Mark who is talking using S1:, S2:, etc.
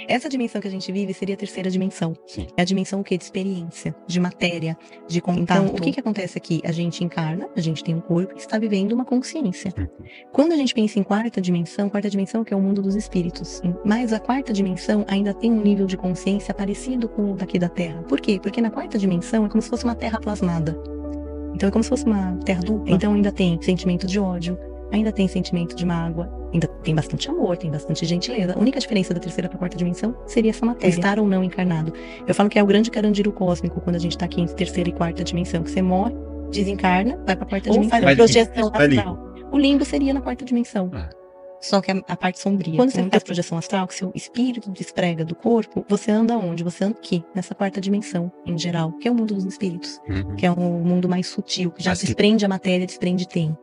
S1: Essa dimensão que a gente vive seria a terceira dimensão.
S2: Sim.
S1: É a dimensão o quê? De experiência, de matéria, de contato. Então, o que acontece aqui? A gente encarna, a gente tem um corpo que está vivendo uma consciência. Quando a gente pensa em quarta dimensão que é o mundo dos espíritos. Mas a quarta dimensão ainda tem um nível de consciência parecido com o daqui da Terra. Por quê? Porque na quarta dimensão é como se fosse uma terra plasmada. Então é como se fosse uma terra dupla. Então ainda tem sentimento de ódio, ainda tem sentimento de mágoa, ainda tem bastante amor, tem bastante gentileza. A única diferença da terceira para a quarta dimensão seria essa matéria, estar ou não encarnado. Eu falo que é o grande carandiru cósmico quando a gente tá aqui em terceira e quarta dimensão, que você morre, desencarna, vai para a quarta dimensão.
S3: Faz projeção astral.
S1: O limbo seria na quarta dimensão. Só que a parte sombria. Quando você faz projeção astral, que seu espírito desprega do corpo, você anda onde? Você anda aqui, nessa quarta dimensão, em geral, que é o mundo dos espíritos. Que é um mundo mais sutil, que já desprende a matéria, desprende tem.